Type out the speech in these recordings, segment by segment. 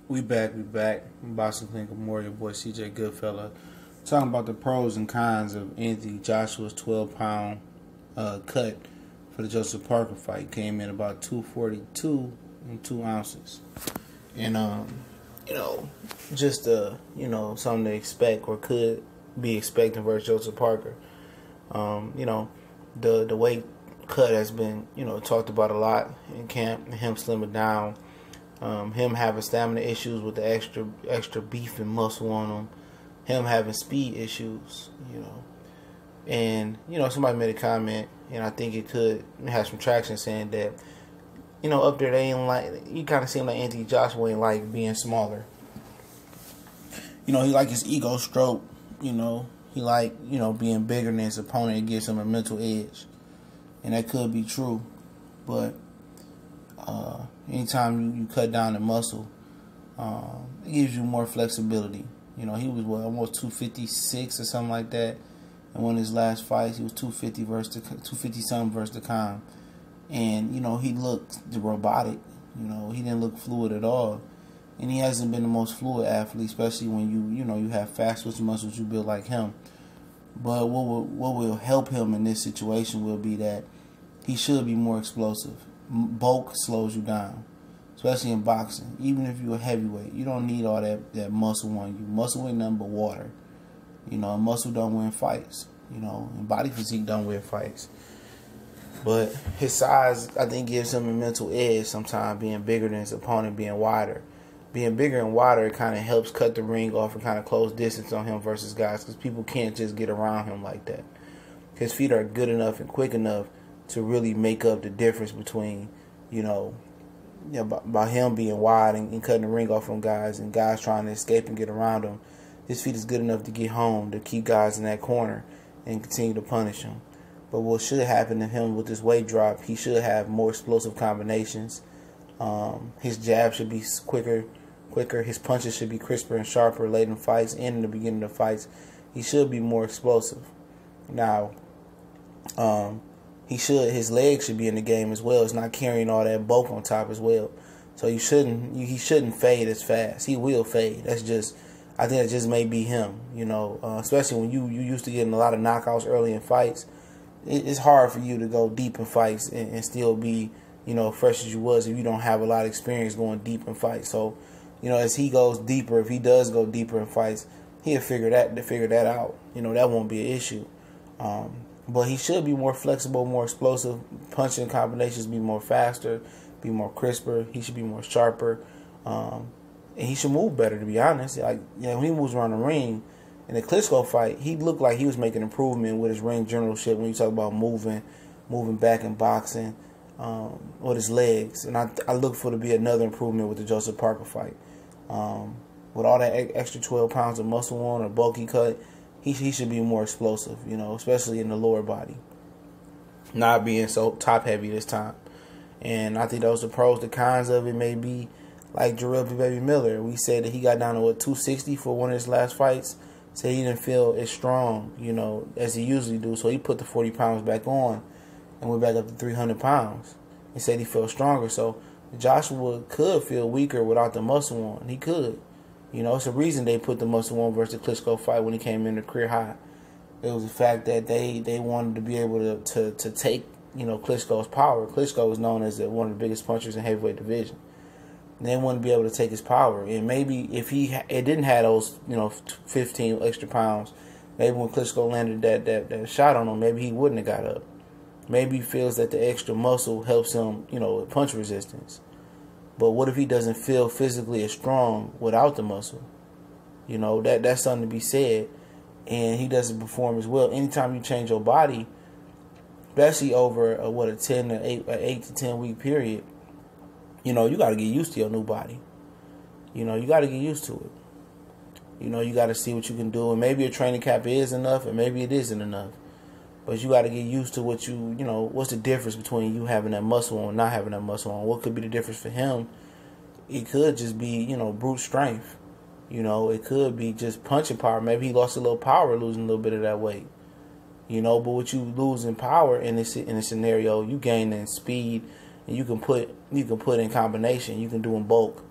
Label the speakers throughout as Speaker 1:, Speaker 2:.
Speaker 1: We back. Boxing Clinic Memorial, boy CJ Goodfella. Talking about the pros and cons of Anthony Joshua's 12-pound cut for the Joseph Parker fight. Came in about 242 and 2 ounces. And, just, something to expect or could be expecting versus Joseph Parker. The weight cut has been, talked about a lot in camp, him slimming down. Him having stamina issues with the extra beef and muscle on him having speed issues, and somebody made a comment, and I think it could have some traction, saying that up there they ain't like, you kind of seem like Anthony Joshua ain't like being smaller. He like his ego stroke. He like being bigger than his opponent. It gives him a mental edge, and that could be true, but. Anytime you cut down the muscle, it gives you more flexibility. He was almost 256 or something like that. And one of his last fights, he was 250 something versus the Khan. And he looked robotic. He didn't look fluid at all. And he hasn't been the most fluid athlete, especially when you have fast twitch muscles you build like him. But what will help him in this situation will be that he should be more explosive. Bulk slows you down, especially in boxing. Even if you're a heavyweight, you don't need all that muscle on you. Muscle ain't nothing but water. And muscle don't win fights. And body physique don't win fights. But his size, I think, gives him a mental edge sometimes, being bigger than his opponent, being wider. Being bigger and wider, it kind of helps cut the ring off and kind of close distance on him versus guys, because people can't just get around him like that. His feet are good enough and quick enough to really make up the difference between, by him being wide and cutting the ring off from guys, and guys trying to escape and get around him. His feet is good enough to get home, to keep guys in that corner and continue to punish him. But what should happen to him with this weight drop, he should have more explosive combinations. His jab should be quicker. His punches should be crisper and sharper late in fights and in the beginning of fights. He should be more explosive. Now, his legs should be in the game as well. It's not carrying all that bulk on top as well. So he shouldn't fade as fast. He will fade. I think that just may be him. Especially when you used to getting a lot of knockouts early in fights. It's hard for you to go deep in fights and still be, fresh as you was if you don't have a lot of experience going deep in fights. So, as he goes deeper, if he does go deeper in fights, he'll figure that out. That won't be an issue. But he should be more flexible, more explosive. Punching combinations be more faster, be more crisper. He should be more sharper. And he should move better, to be honest. When he moves around the ring, in the Klitschko fight, he looked like he was making improvement with his ring generalship when you talk about moving back in boxing, with his legs. And I look for to be another improvement with the Joseph Parker fight. With all that extra 12 pounds of muscle on or bulky cut, he should be more explosive, especially in the lower body. Not being so top heavy this time. And I think those are the pros. The cons of it may be like Jarrell Baby Miller. We said that he got down to 260 for one of his last fights. Said he didn't feel as strong, as he usually do. So he put the 40 pounds back on and went back up to 300 pounds. He said he felt stronger. So Joshua could feel weaker without the muscle on. He could. It's a reason they put the muscle on versus the Klitschko fight when he came in the career high. It was the fact that they wanted to be able to take, Klitschko's power. Klitschko was known as one of the biggest punchers in heavyweight division. And they wanted to be able to take his power. And maybe if it didn't have those, 15 extra pounds, maybe when Klitschko landed that shot on him, maybe he wouldn't have got up. Maybe he feels that the extra muscle helps him, with punch resistance. But what if he doesn't feel physically as strong without the muscle? That's something to be said. And he doesn't perform as well. Anytime you change your body, especially over a 8 to 10 week period, you got to get used to your new body. You got to get used to it. You got to see what you can do. And maybe a training camp is enough, and maybe it isn't enough. But you got to get used to what what's the difference between you having that muscle on and not having that muscle on. What could be the difference for him? It could just be, brute strength. It could be just punching power. Maybe he lost a little power losing a little bit of that weight. But what you lose in power in this scenario, you gain in speed, and you can put in combination. You can do in bulk.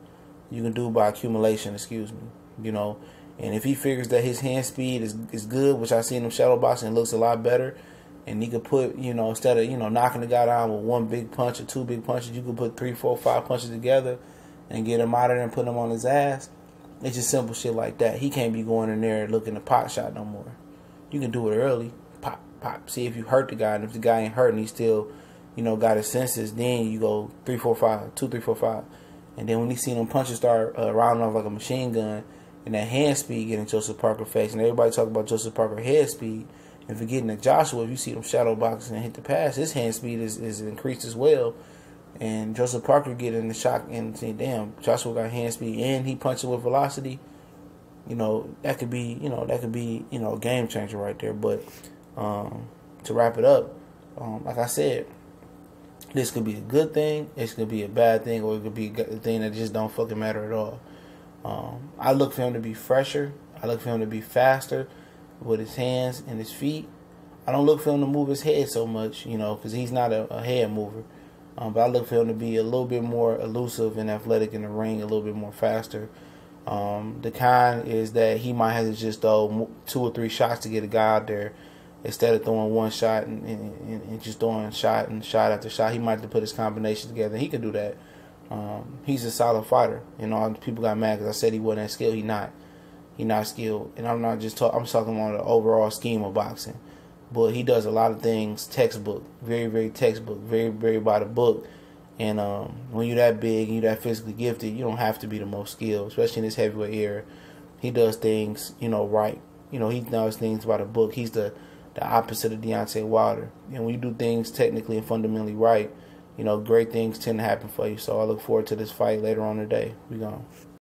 Speaker 1: you can do by accumulation, excuse me. You know, and if he figures that his hand speed is good, which I seen him shadow boxing, it looks a lot better, and he could put, you know, instead of, you know, knocking the guy down with one big punch or two big punches, you could put 3, 4, 5 punches together and get him out of there and put him on his ass. It's just simple shit like that. He can't be going in there looking to pot shot no more. You can do it early. Pop, pop. See if you hurt the guy. And if the guy ain't hurt and he still, you know, got his senses, then you go 3, 4, 5. 2, 3, 4, 5. And then when he seen them punches start rounding off like a machine gun and that hand speed getting Joseph Parker face, and everybody talk about Joseph Parker head speed, and forgetting that Joshua, if you see them shadow boxing and hit the pass, his hand speed is increased as well. And Joseph Parker get in the shock and say, damn, Joshua got hand speed and he punching with velocity. You know, that could be, a game changer right there. But to wrap it up, like I said, this could be a good thing, it could be a bad thing, or it could be a thing that just don't fucking matter at all. I look for him to be fresher. I look for him to be faster with his hands and his feet. I don't look for him to move his head so much, you know, because he's not a head mover. But I look for him to be a little bit more elusive and athletic in the ring, a little bit more faster. The kind is that he might have to just throw 2 or 3 shots to get a guy out there instead of throwing one shot and just throwing shot and shot after shot. He might have to put his combination together. He can do that. He's a solid fighter. You know, people got mad because I said he wasn't skilled. He not skilled. And I'm not just I'm talking about the overall scheme of boxing. But he does a lot of things textbook, very, very textbook, very, very by the book. And when you're that big and you're that physically gifted, you don't have to be the most skilled, especially in this heavyweight era. He does things, you know, right. You know, he does things by the book. He's the opposite of Deontay Wilder. And when you do things technically and fundamentally right, you know, great things tend to happen for you. So I look forward to this fight later on today. We gone.